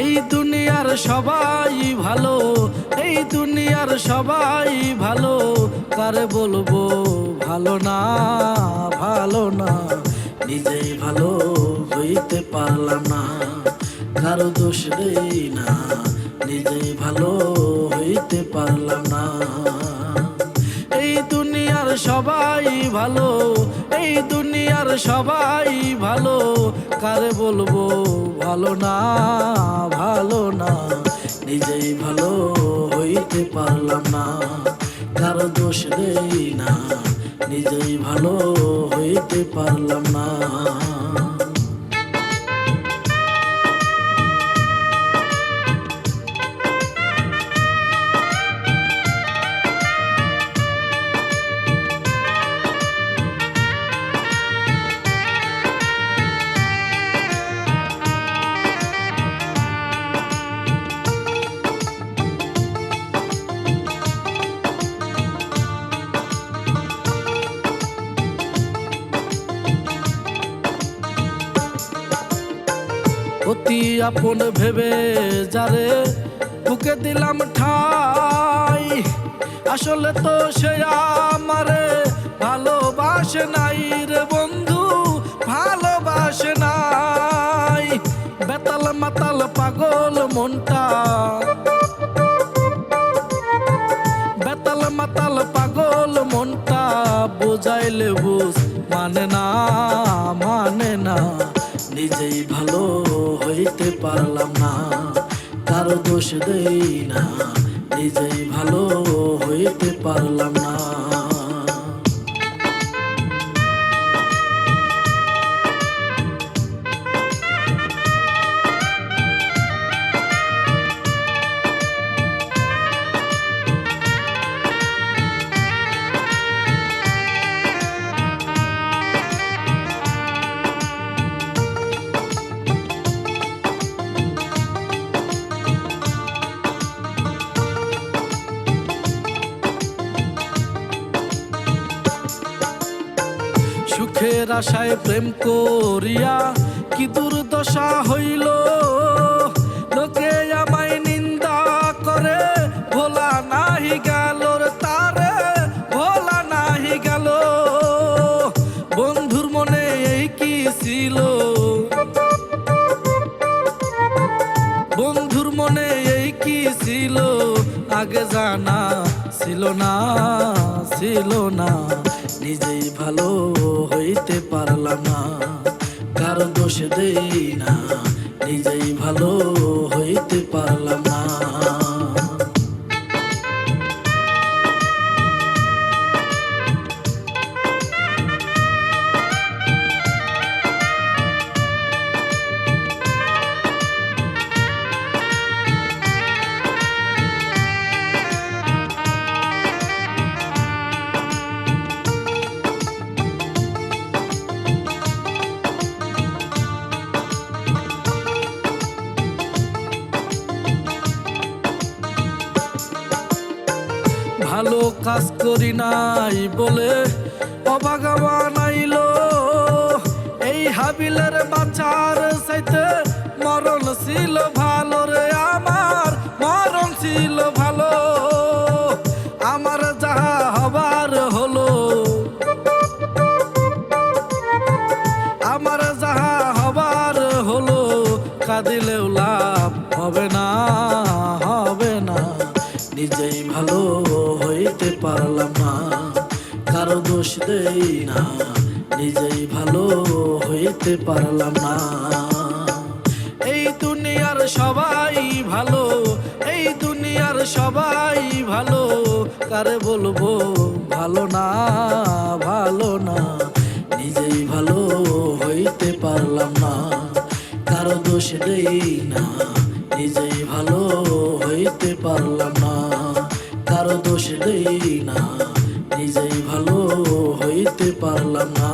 এই দুনিয়ার সবাই ভালো, এই দুনিয়ার সবাই ভালো, কারে বলবো ভালো না, ভালো না। নিজেই ভালো হইতে পারলাম না, কারো দোষ দেই না, নিজেই ভালো হইতে পারলাম না। এই দুনিয়ার সবাই ভালো, এই দুনিয়ার সবাই ভালো, কারে বলবো ভালো না, ভালো না। নিজেই ভালো হইতে পারলাম না, কারো দোষ দেই না, নিজেই ভালো হইতে পারলাম না। অতি আপন ভেবে যারে বুকে দিলাম ঠাই, আসলে তো সে আমারে ভালোবাসে নাই রে বন্ধু, ভালোবাসে নাই। বেতাল মাতাল পাগল মনটা, বেতাল মাতাল পাগল মনটা, বুঝাইলে বুঝ মানে না, মানে না। নিজেই ভালো হইতে পারলাম না, কারো দোষ দেই না, নিজেই ভালো হইতে পারলাম না। সুখের আশায় প্রেম করিয়া কি দুর্দশা হইল, লোকে আমায় নিন্দা করে, ভোলা নাহি গেল রে তারে, ভোলা নাহি গেল। বন্ধুর মনে এই কি ছিল, বন্ধুর মনে এই কি ছিল, আগে জানা ছিল না, ছিল না। নিজেই ভালো হইতে পারলাম না, কারো দোষ দেই না, নিজেই ভালো হইতে পারলাম না। ভালো কাজ করি নাই বলে অভাগা বানাইলো, এই হাবিলের বাঁচার চাইতে মরণ ছিল ভালো রে আমার, মরণ ছিল ভালো। আমার যাহা হবার হলো, আমার যাহা হবার হলো, কাঁদিলেও লাভ হবে না, হবে না। নিজেই ভালো হইতে পারলাম না, কারো দোষ দেই না, নিজেই ভালো হইতে পারলাম না। এই দুনিয়ার সবাই ভালো, এই দুনিয়ার সবাই ভালো, কারে বলবো ভালো না, ভালো না। নিজেই ভালো হইতে পারলাম না, কারো দোষ দেই না, নিজেই ভালো হইতে পারলাম না, কারো দোষ দেই না, নিজেই ভালো হইতে পারলাম না।